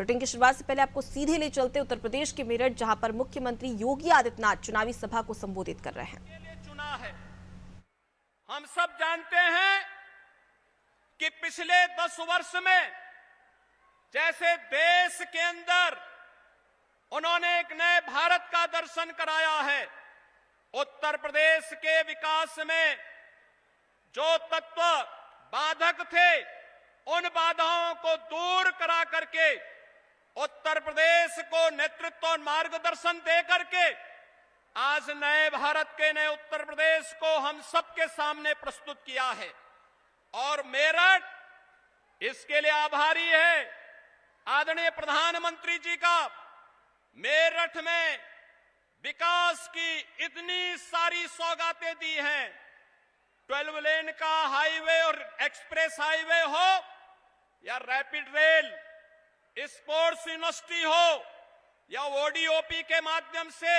Bulletin की शुरुआत से पहले आपको सीधे ले चलते उत्तर प्रदेश के मेरठ, जहां पर मुख्यमंत्री योगी आदित्यनाथ चुनावी सभा को संबोधित कर रहे हैं। चुना है, हम सब जानते हैं कि पिछले 10 वर्ष में जैसे देश के अंदर उन्होंने एक नए भारत का दर्शन कराया है, उत्तर प्रदेश के विकास में जो तत्व बाधक थे उन बाधाओं को दूर करा करके उत्तर प्रदेश को नेतृत्व और मार्गदर्शन दे करके आज नए भारत के नए उत्तर प्रदेश को हम सबके सामने प्रस्तुत किया है। और मेरठ इसके लिए आभारी है आदरणीय प्रधानमंत्री जी का। मेरठ में विकास की इतनी सारी सौगातें दी हैं, 12 लेन का हाईवे और एक्सप्रेस हाईवे हो या रैपिड रेल, स्पोर्ट्स यूनिवर्सिटी हो या ओडीओपी के माध्यम से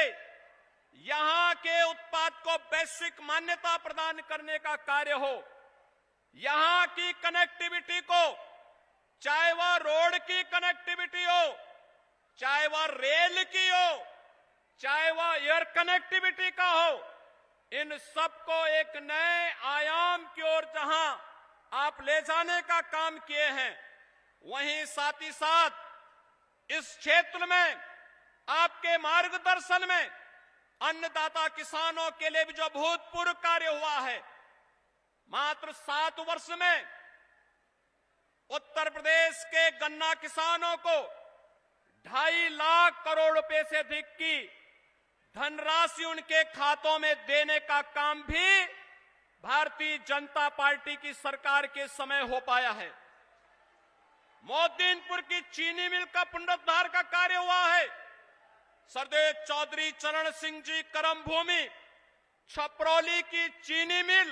यहां के उत्पाद को वैश्विक मान्यता प्रदान करने का कार्य हो, यहां की कनेक्टिविटी को, चाहे वह रोड की कनेक्टिविटी हो, चाहे वह रेल की हो, चाहे वह एयर कनेक्टिविटी का हो, इन सबको एक नए आयाम की ओर जहां आप ले जाने का काम किए हैं, वहीं साथ ही साथ इस क्षेत्र में आपके मार्गदर्शन में अन्नदाता किसानों के लिए भी जो अभूतपूर्व कार्य हुआ है, मात्र 7 वर्ष में उत्तर प्रदेश के गन्ना किसानों को 2.5 लाख करोड़ रुपए से अधिक की धनराशि उनके खातों में देने का काम भी भारतीय जनता पार्टी की सरकार के समय हो पाया है। मोदीनपुर की चीनी मिल का पुनरुद्धार का कार्य हुआ है। सरदेव चौधरी चरण सिंह जी कर्मभूमि छपरौली की चीनी मिल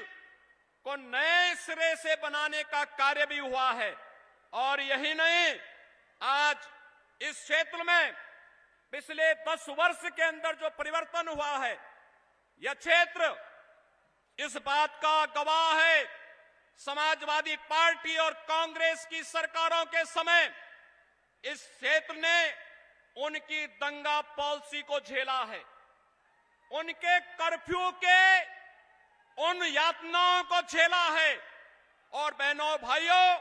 को नए सिरे से बनाने का कार्य भी हुआ है। और यही नहीं, आज इस क्षेत्र में पिछले 10 वर्ष के अंदर जो परिवर्तन हुआ है, यह क्षेत्र इस बात का गवाह है। समाजवादी पार्टी और कांग्रेस की सरकारों के समय इस क्षेत्र ने उनकी दंगा पॉलिसी को झेला है, उनके कर्फ्यू के उन यातनाओं को झेला है। और बहनों भाइयों,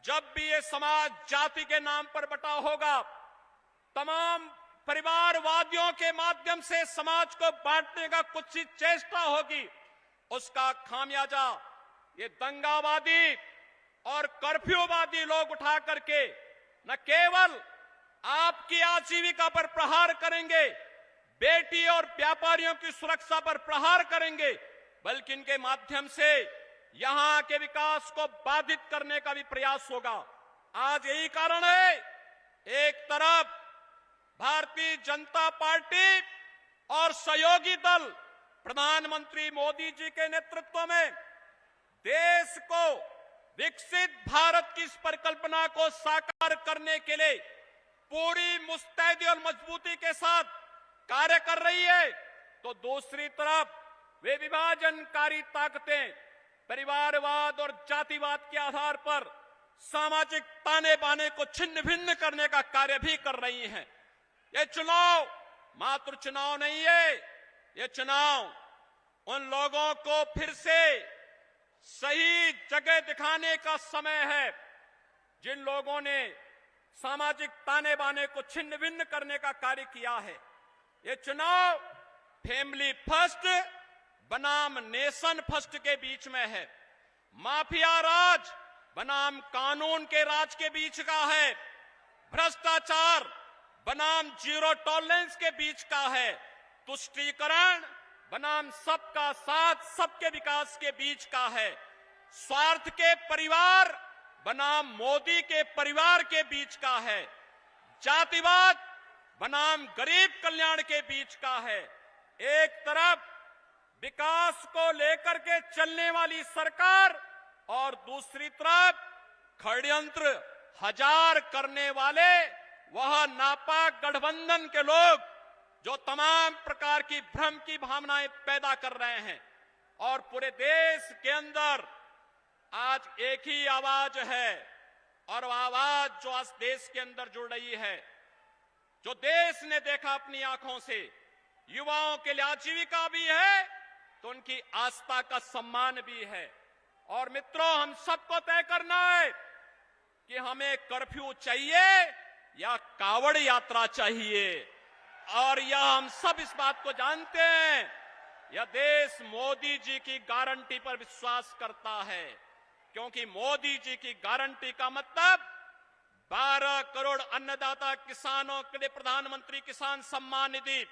जब भी ये समाज जाति के नाम पर बटा होगा, तमाम परिवारवादियों के माध्यम से समाज को बांटने का कुछ ही चेष्टा होगी, उसका खामियाजा ये दंगावादी और कर्फ्यूवादी लोग उठा करके न केवल आपकी आजीविका पर प्रहार करेंगे, बेटी और व्यापारियों की सुरक्षा पर प्रहार करेंगे, बल्कि इनके माध्यम से यहां के विकास को बाधित करने का भी प्रयास होगा। आज यही कारण है, एक तरफ भारतीय जनता पार्टी और सहयोगी दल प्रधानमंत्री मोदी जी के नेतृत्व में देश को विकसित भारत की इस परिकल्पना को साकार करने के लिए पूरी मुस्तैदी और मजबूती के साथ कार्य कर रही है, तो दूसरी तरफ वे विभाजनकारी ताकतें परिवारवाद और जातिवाद के आधार पर सामाजिक ताने बाने को छिन्न भिन्न करने का कार्य भी कर रही हैं। ये चुनाव मात्र चुनाव नहीं है, ये चुनाव उन लोगों को फिर से सही जगह दिखाने का समय है जिन लोगों ने सामाजिक ताने बाने को छिन्न भिन्न करने का कार्य किया है। ये चुनाव फैमिली फर्स्ट बनाम नेशन फर्स्ट के बीच में है, माफिया राज बनाम कानून के राज के बीच का है, भ्रष्टाचार बनाम जीरो टॉलरेंस के बीच का है, तुष्टीकरण बनाम सबका साथ सबके विकास के बीच का है, स्वार्थ के परिवार बनाम मोदी के परिवार के बीच का है, जातिवाद बनाम गरीब कल्याण के बीच का है। एक तरफ विकास को लेकर के चलने वाली सरकार और दूसरी तरफ षड्यंत्र हजार करने वाले वह नापाक गठबंधन के लोग जो तमाम प्रकार की भ्रम की भावनाएं पैदा कर रहे हैं। और पूरे देश के अंदर आज एक ही आवाज है और वह आवाज जो आज देश के अंदर जुड़ रही है, जो देश ने देखा अपनी आंखों से, युवाओं के लिए आजीविका भी है तो उनकी आस्था का सम्मान भी है। और मित्रों, हम सबको तय करना है कि हमें कर्फ्यू चाहिए या कावड़ यात्रा चाहिए। और यह हम सब इस बात को जानते हैं, यह देश मोदी जी की गारंटी पर विश्वास करता है, क्योंकि मोदी जी की गारंटी का मतलब 12 करोड़ अन्नदाता किसानों के लिए प्रधानमंत्री किसान सम्मान निधि,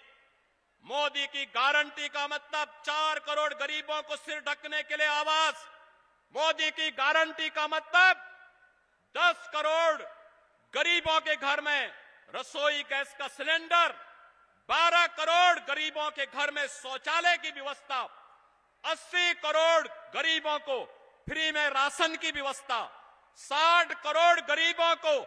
मोदी की गारंटी का मतलब 4 करोड़ गरीबों को सिर ढकने के लिए आवास, मोदी की गारंटी का मतलब 10 करोड़ गरीबों के घर में रसोई गैस का सिलेंडर, 12 करोड़ गरीबों के घर में शौचालय की व्यवस्था, 80 करोड़ गरीबों को फ्री में राशन की व्यवस्था, 60 करोड़ गरीबों को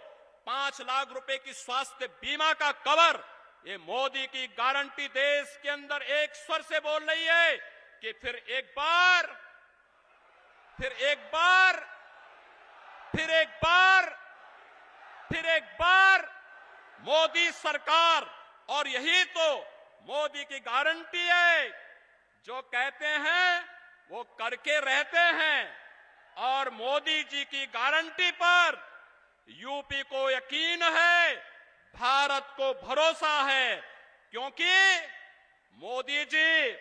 5 लाख रुपए की स्वास्थ्य बीमा का कवर। ये मोदी की गारंटी देश के अंदर एक स्वर से बोल रही है कि फिर एक बार मोदी सरकार। और यही तो मोदी की गारंटी है, जो कहते हैं वो करके रहते हैं। और मोदी जी की गारंटी पर यूपी को यकीन है, भारत को भरोसा है, क्योंकि मोदी जी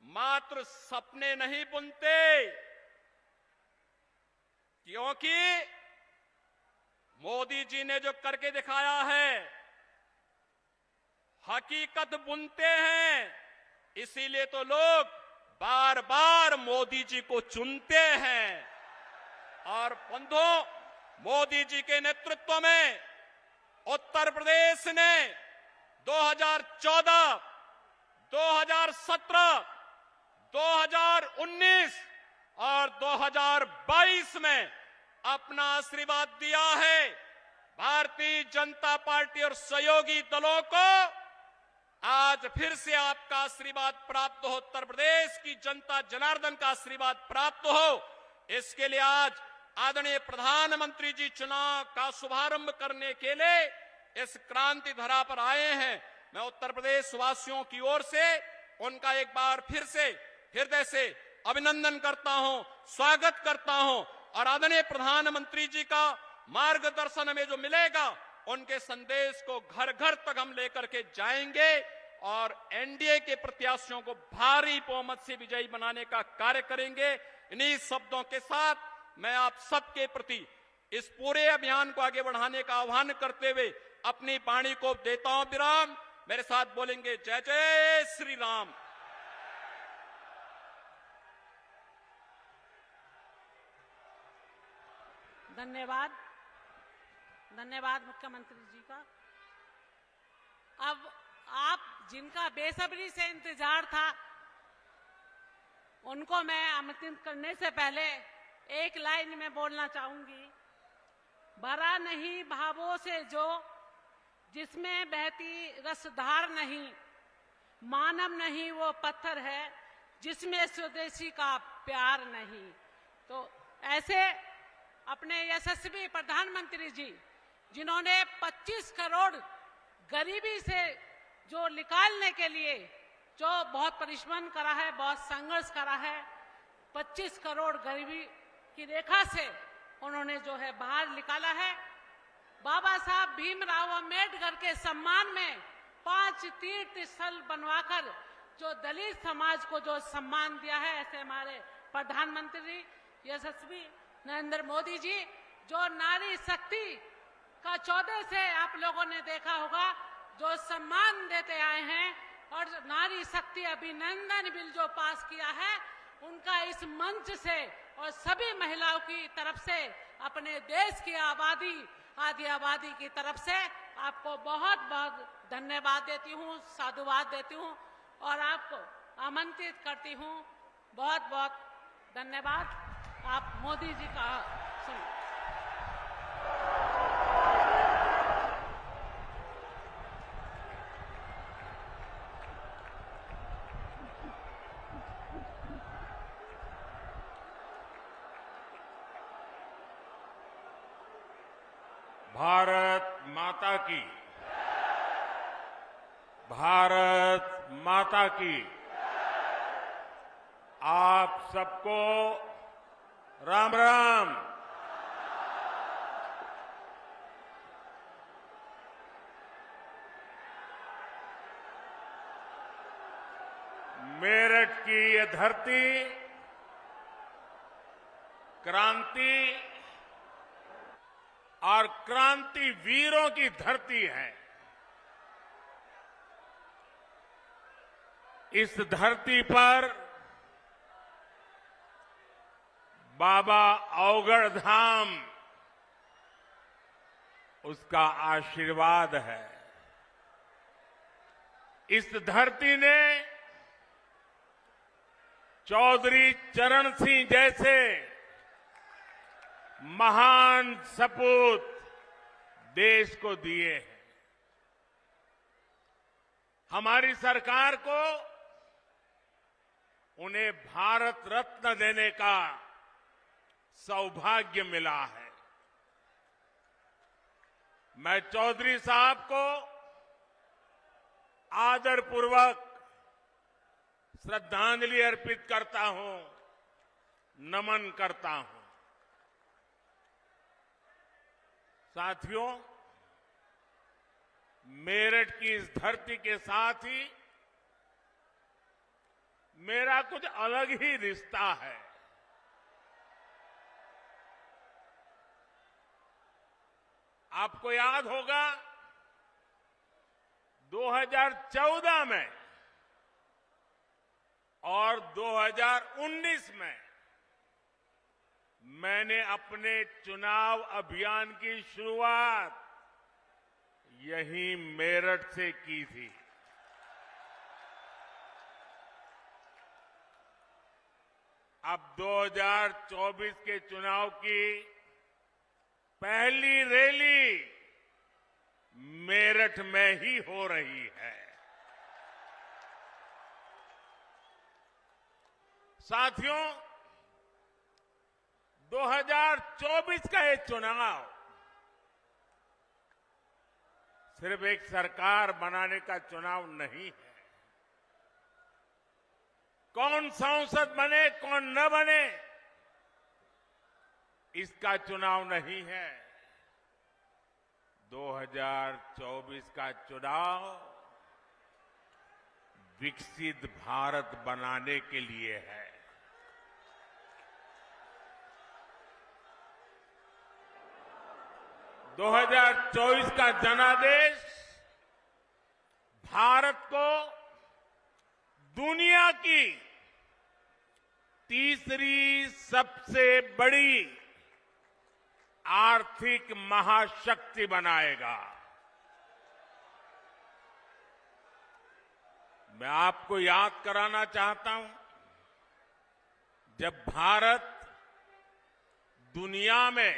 मात्र सपने नहीं बुनते, क्योंकि मोदी जी ने जो करके दिखाया है हकीकत बुनते हैं। इसीलिए तो लोग बार बार मोदी जी को चुनते हैं। और बंधुओं, मोदी जी के नेतृत्व में उत्तर प्रदेश ने 2014, 2017, 2019 और 2022 में अपना आशीर्वाद दिया है। भारतीय जनता पार्टी और सहयोगी दलों को आज फिर से आपका आशीर्वाद प्राप्त हो, उत्तर प्रदेश की जनता जनार्दन का आशीर्वाद प्राप्त हो। इसके लिए आज आदरणीय प्रधानमंत्री जी चुनाव का शुभारंभ करने के लिए इस क्रांति धरा पर आए हैं। मैं उत्तर प्रदेश वासियों की ओर से उनका एक बार फिर से हृदय से अभिनंदन करता हूं, स्वागत करता हूं। और आदरणीय प्रधानमंत्री जी का मार्गदर्शन हमें जो मिलेगा, उनके संदेश को घर घर तक हम लेकर के जाएंगे और एनडीए के प्रत्याशियों को भारी बहुमत से विजयी बनाने का कार्य करेंगे। इन्हीं शब्दों के साथ मैं आप सबके प्रति इस पूरे अभियान को आगे बढ़ाने का आह्वान करते हुए अपनी वाणी को देता हूं विराम। मेरे साथ बोलेंगे जय जय श्री राम। धन्यवाद मुख्यमंत्री जी का। अब आप जिनका बेसब्री से इंतजार था, उनको मैं आमंत्रित करने से पहले एक लाइन में बोलना चाहूंगी। भरा नहीं भावों से जो, जिसमें बहती रसधार नहीं, मानव नहीं वो पत्थर है, जिसमें स्वदेशी का प्यार नहीं। तो ऐसे अपने यशस्वी प्रधानमंत्री जी, जिन्होंने 25 करोड़ गरीबी से जो निकालने के लिए जो बहुत परिश्रम करा है, बहुत संघर्ष करा है, 25 करोड़ गरीबी की रेखा से उन्होंने जो है बाहर निकाला है। बाबा साहब भीमराव अंबेडकर के सम्मान में 5 तीर्थ स्थल बनवाकर जो दलित समाज को जो सम्मान दिया है, ऐसे हमारे प्रधानमंत्री यशस्वी नरेंद्र मोदी जी, जो नारी शक्ति का 14 से आप लोगों ने देखा होगा जो सम्मान देते आए हैं, और नारी शक्ति अभिनंदन बिल जो पास किया है, उनका इस मंच से और सभी महिलाओं की तरफ से, अपने देश की आधी आबादी की तरफ से आपको बहुत बहुत धन्यवाद देती हूँ, साधुवाद देती हूँ और आपको आमंत्रित करती हूँ। बहुत बहुत धन्यवाद। आप मोदी जी का सुनो। भारत माता की, भारत माता की। आप सबको राम राम। मेरठ की ये धरती क्रांति और क्रांति वीरों की धरती है। इस धरती पर बाबा अवगढ़ धाम उसका आशीर्वाद है। इस धरती ने चौधरी चरण सिंह जैसे महान सपूत देश को दिए हैं। हमारी सरकार को उन्हें भारत रत्न देने का सौभाग्य मिला है। मैं चौधरी साहब को आदरपूर्वक श्रद्धांजलि अर्पित करता हूं, नमन करता हूं। साथियों, मेरठ की इस धरती के साथ ही मेरा कुछ अलग ही रिश्ता है। आपको याद होगा 2014 में और 2019 में मैंने अपने चुनाव अभियान की शुरुआत यहीं मेरठ से की थी। अब 2024 के चुनाव की पहली रैली मेरठ में ही हो रही है। साथियों, 2024 का ये चुनाव सिर्फ एक सरकार बनाने का चुनाव नहीं है। कौन सांसद बने कौन न बने इसका चुनाव नहीं है। 2024 का चुनाव विकसित भारत बनाने के लिए है। 2024 का जनादेश भारत को दुनिया की तीसरी सबसे बड़ी आर्थिक महाशक्ति बनाएगा। मैं आपको याद कराना चाहता हूं, जब भारत दुनिया में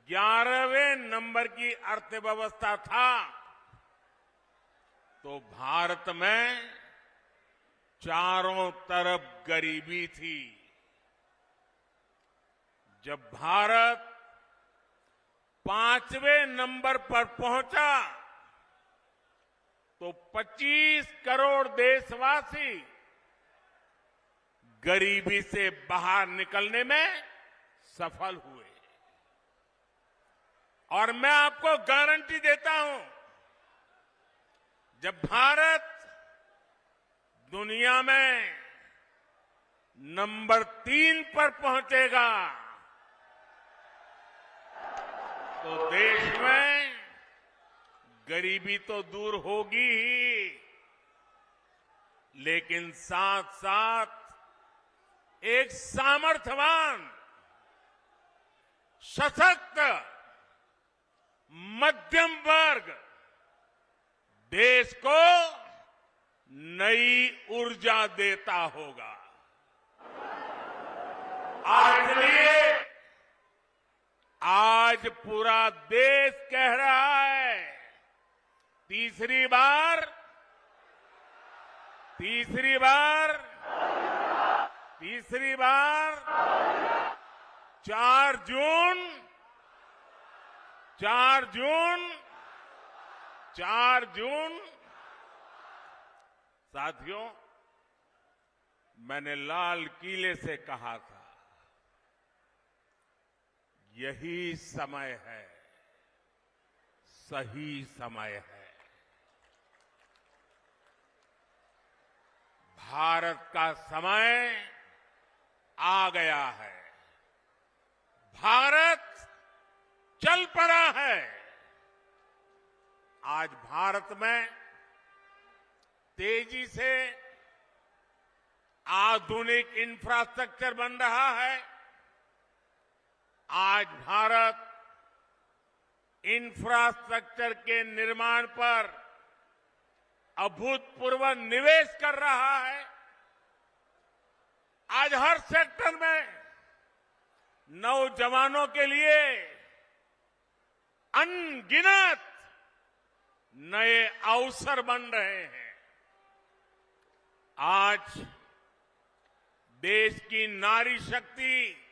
11वें नंबर की अर्थव्यवस्था था तो भारत में चारों तरफ गरीबी थी। जब भारत 5वें नंबर पर पहुंचा तो 25 करोड़ देशवासी गरीबी से बाहर निकलने में सफल हुए। और मैं आपको गारंटी देता हूं, जब भारत दुनिया में नंबर 3 पर पहुंचेगा तो देश में गरीबी तो दूर होगी ही, लेकिन साथ साथ एक सामर्थ्यवान, सशक्त मध्यम वर्ग देश को नई ऊर्जा देता होगा। इसलिए आज पूरा देश कह रहा है, तीसरी बार 4 जून 4 जून साथियों, मैंने लाल किले से कहा था, यही समय है, सही समय है। भारत का समय आ गया है। भारत चल पड़ा है। आज भारत में तेजी से आधुनिक इंफ्रास्ट्रक्चर बन रहा है। आज भारत इंफ्रास्ट्रक्चर के निर्माण पर अभूतपूर्व निवेश कर रहा है। आज हर सेक्टर में नौजवानों के लिए अनगिनत नए अवसर बन रहे हैं। आज देश की नारी शक्ति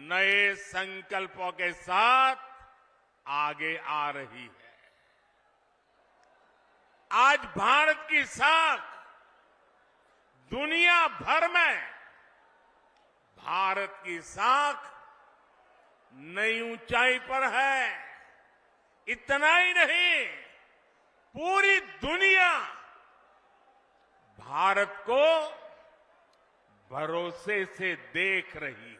नए संकल्पों के साथ आगे आ रही है। आज भारत की साख दुनिया भर में, भारत की साख नई ऊंचाई पर है। इतना ही नहीं, पूरी दुनिया भारत को भरोसे से देख रही है।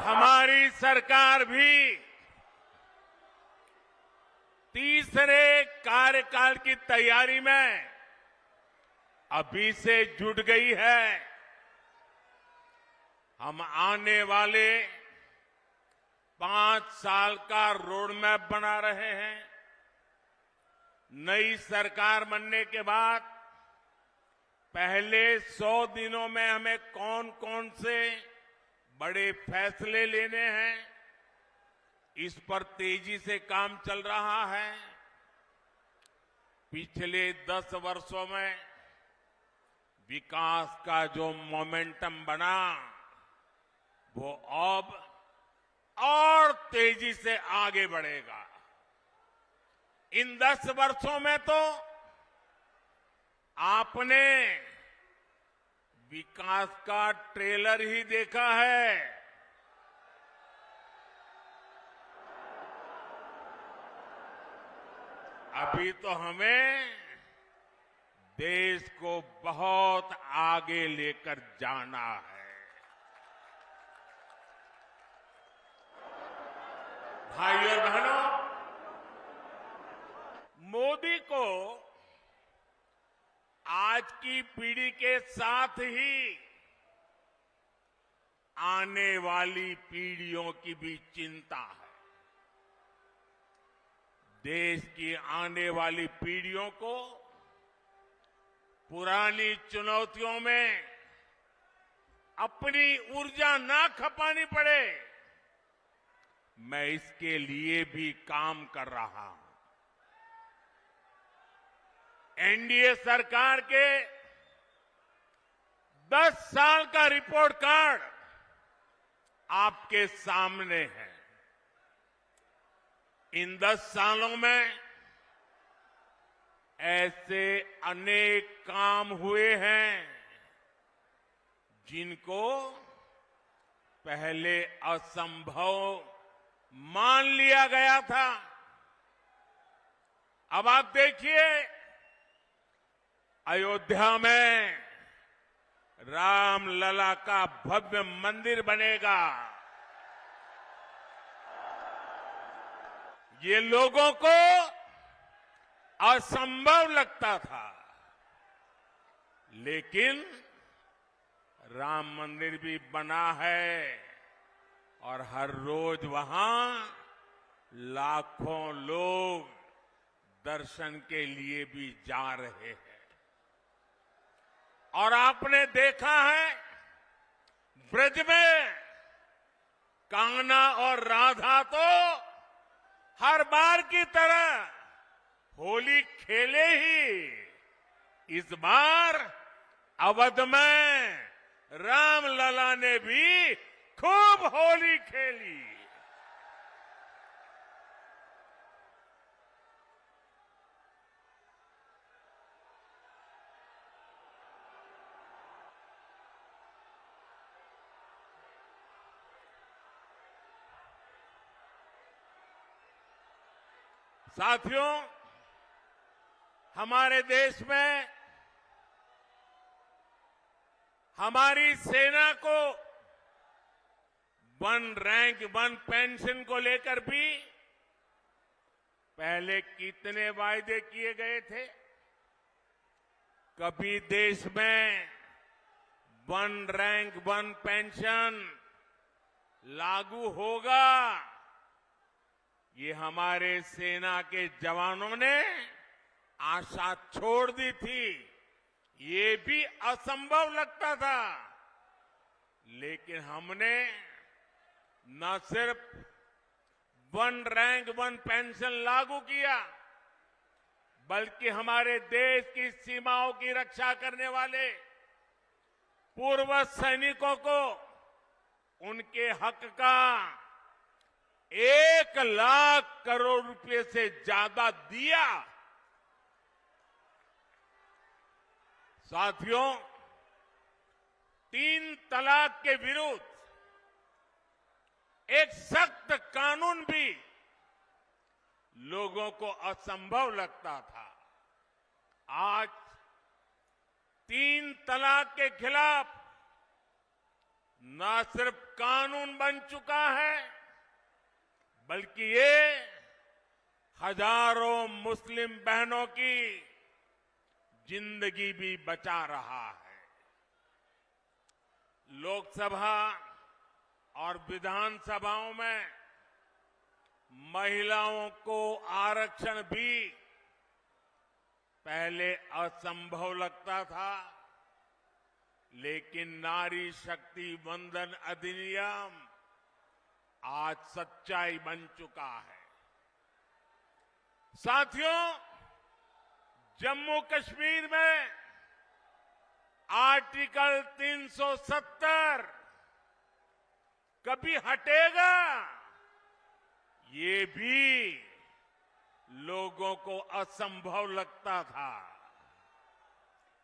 हमारी सरकार भी तीसरे कार्यकाल की तैयारी में अभी से जुट गई है। हम आने वाले 5 साल का रोड मैप बना रहे हैं। नई सरकार बनने के बाद पहले 100 दिनों में हमें कौन कौन से बड़े फैसले लेने हैं, इस पर तेजी से काम चल रहा है। पिछले 10 वर्षों में विकास का जो मोमेंटम बना, वो अब और तेजी से आगे बढ़ेगा। इन 10 वर्षों में तो आपने विकास का ट्रेलर ही देखा है। अभी तो हमें देश को बहुत आगे लेकर जाना है। भाइयों और बहनों, मोदी को आज की पीढ़ी के साथ ही आने वाली पीढ़ियों की भी चिंता है। देश की आने वाली पीढ़ियों को पुरानी चुनौतियों में अपनी ऊर्जा ना खपानी पड़े, मैं इसके लिए भी काम कर रहा हूं। एनडीए सरकार के 10 साल का रिपोर्ट कार्ड आपके सामने है। इन 10 सालों में ऐसे अनेक काम हुए हैं जिनको पहले असंभव मान लिया गया था। अब आप देखिए, अयोध्या में रामलला का भव्य मंदिर बनेगा। ये लोगों को असंभव लगता था, लेकिन राम मंदिर भी बना है और हर रोज वहां लाखों लोग दर्शन के लिए भी जा रहे हैं। और आपने देखा है, ब्रज में कान्हा और राधा तो हर बार की तरह होली खेले ही। इस बार अवध में रामलला ने भी खूब होली खेली। साथियों, हमारे देश में हमारी सेना को वन रैंक वन पेंशन को लेकर भी पहले कितने वायदे किए गए थे। कभी देश में वन रैंक वन पेंशन लागू होगा, ये हमारे सेना के जवानों ने आशा छोड़ दी थी। ये भी असंभव लगता था, लेकिन हमने न सिर्फ वन रैंक वन पेंशन लागू किया, बल्कि हमारे देश की सीमाओं की रक्षा करने वाले पूर्व सैनिकों को उनके हक का 1 लाख करोड़ रुपए से ज्यादा दिया। साथियों, 3 तलाक के विरुद्ध एक सख्त कानून भी लोगों को असंभव लगता था। आज 3 तलाक के खिलाफ न सिर्फ कानून बन चुका है, बल्कि ये हजारों मुस्लिम बहनों की जिंदगी भी बचा रहा है। लोकसभा और विधानसभाओं में महिलाओं को आरक्षण भी पहले असंभव लगता था, लेकिन नारी शक्ति वंदन अधिनियम आज सच्चाई बन चुका है। साथियों, जम्मू कश्मीर में आर्टिकल 370 कभी हटेगा, ये भी लोगों को असंभव लगता था,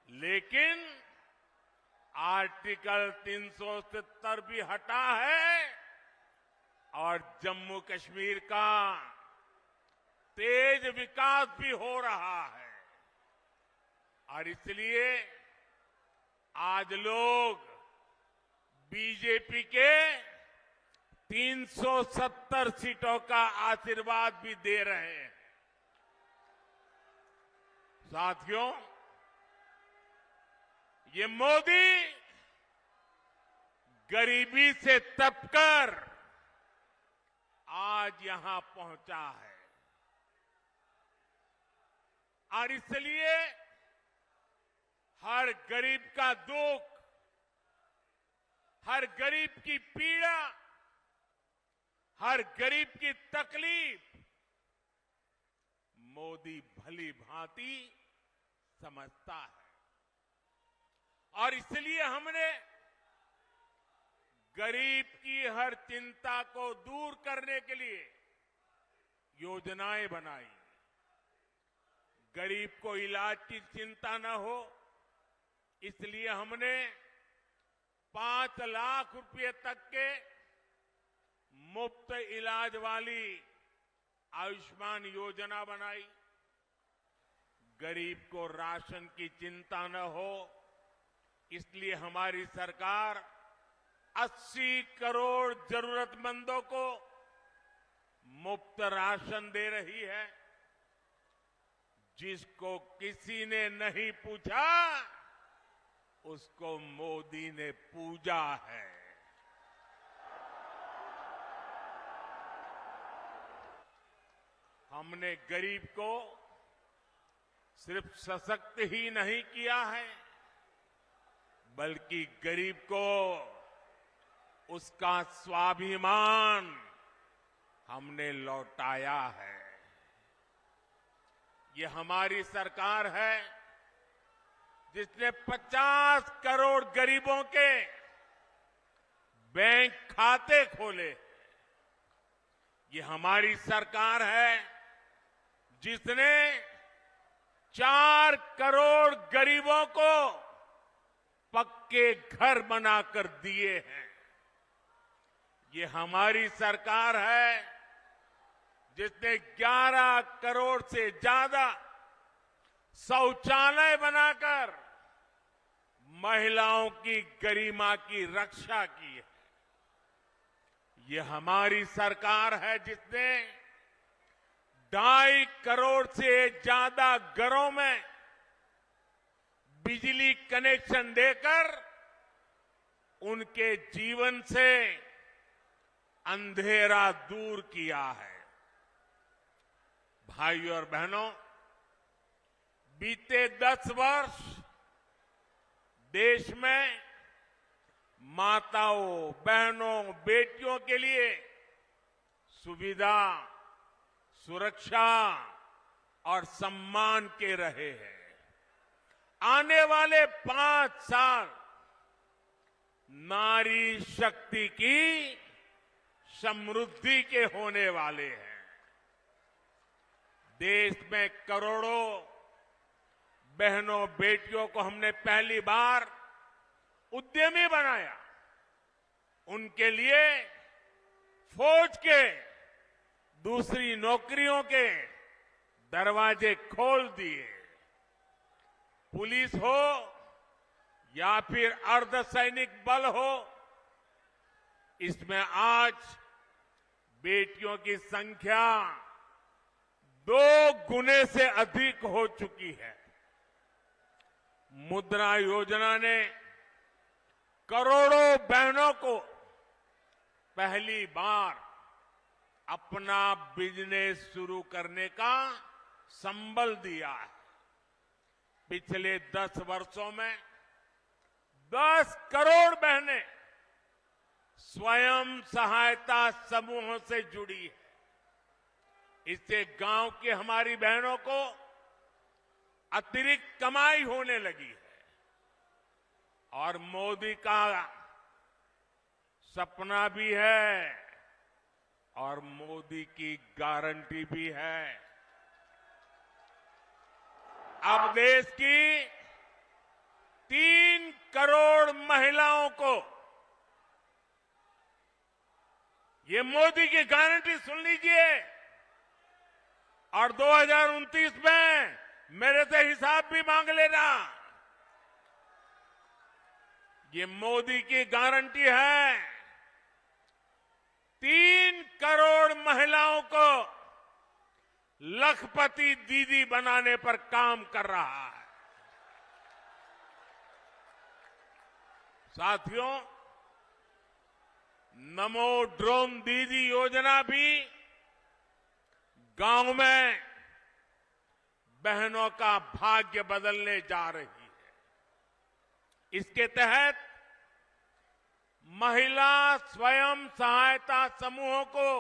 लेकिन आर्टिकल 370 भी हटा है और जम्मू कश्मीर का तेज विकास भी हो रहा है। और इसलिए आज लोग बीजेपी के 370 सीटों का आशीर्वाद भी दे रहे हैं। साथियों, ये मोदी गरीबी से तपकर आज यहां पहुंचा है, और इसलिए हर गरीब का दुख, हर गरीब की पीड़ा, हर गरीब की तकलीफ मोदी भली भांति समझता है। और इसलिए हमने गरीब की हर चिंता को दूर करने के लिए योजनाएं बनाई। गरीब को इलाज की चिंता न हो, इसलिए हमने 5 लाख रुपए तक के मुफ्त इलाज वाली आयुष्मान योजना बनाई। गरीब को राशन की चिंता न हो, इसलिए हमारी सरकार 80 करोड़ जरूरतमंदों को मुफ्त राशन दे रही है। जिसको किसी ने नहीं पूछा, उसको मोदी ने पूजा है। हमने गरीब को सिर्फ सशक्त ही नहीं किया है, बल्कि गरीब को उसका स्वाभिमान हमने लौटाया है। ये हमारी सरकार है जिसने 50 करोड़ गरीबों के बैंक खाते खोले। ये हमारी सरकार है जिसने 4 करोड़ गरीबों को पक्के घर बनाकर दिए हैं। ये हमारी सरकार है जिसने 11 करोड़ से ज्यादा शौचालय बनाकर महिलाओं की गरिमा की रक्षा की है। ये हमारी सरकार है जिसने 2.5 करोड़ से ज्यादा घरों में बिजली कनेक्शन देकर उनके जीवन से अंधेरा दूर किया है। भाइयों और बहनों, बीते 10 वर्ष देश में माताओं, बहनों, बेटियों के लिए सुविधा, सुरक्षा और सम्मान के रहे हैं। आने वाले 5 साल नारी शक्ति की समृद्धि के होने वाले हैं। देश में करोड़ों बहनों, बेटियों को हमने पहली बार उद्यमी बनाया। उनके लिए फौज के, दूसरी नौकरियों के दरवाजे खोल दिए। पुलिस हो या फिर अर्धसैनिक बल हो, इसमें आज बेटियों की संख्या 2 गुने से अधिक हो चुकी है। मुद्रा योजना ने करोड़ों बहनों को पहली बार अपना बिजनेस शुरू करने का संबल दिया है। पिछले 10 वर्षों में 10 करोड़ बहनें स्वयं सहायता समूहों से जुड़ी है। इससे गांव की हमारी बहनों को अतिरिक्त कमाई होने लगी है और मोदी का सपना भी है और मोदी की गारंटी भी है। अब देश की 3 करोड़ महिलाओं को ये मोदी की गारंटी सुन लीजिए और 2029 में मेरे से हिसाब भी मांग लेना। ये मोदी की गारंटी है। 3 करोड़ महिलाओं को लखपति दीदी बनाने पर काम कर रहा है। साथियों, नमो ड्रोन दीदी योजना भी गांव में बहनों का भाग्य बदलने जा रही है। इसके तहत महिला स्वयं सहायता समूहों को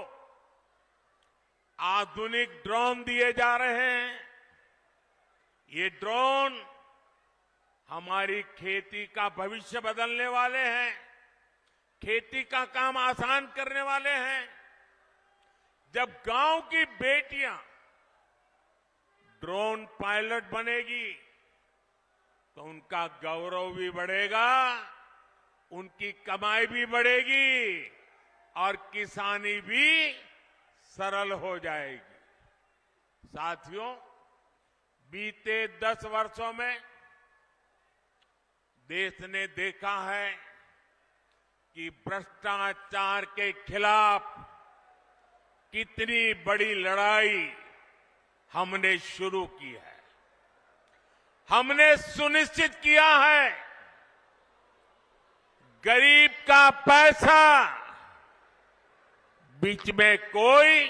आधुनिक ड्रोन दिए जा रहे हैं। ये ड्रोन हमारी खेती का भविष्य बदलने वाले हैं, खेती का काम आसान करने वाले हैं। जब गांव की बेटियां ड्रोन पायलट बनेगी तो उनका गौरव भी बढ़ेगा, उनकी कमाई भी बढ़ेगी और किसानी भी सरल हो जाएगी। साथियों, बीते 10 वर्षों में देश ने देखा है कि भ्रष्टाचार के खिलाफ कितनी बड़ी लड़ाई हमने शुरू की है। हमने सुनिश्चित किया है गरीब का पैसा बीच में कोई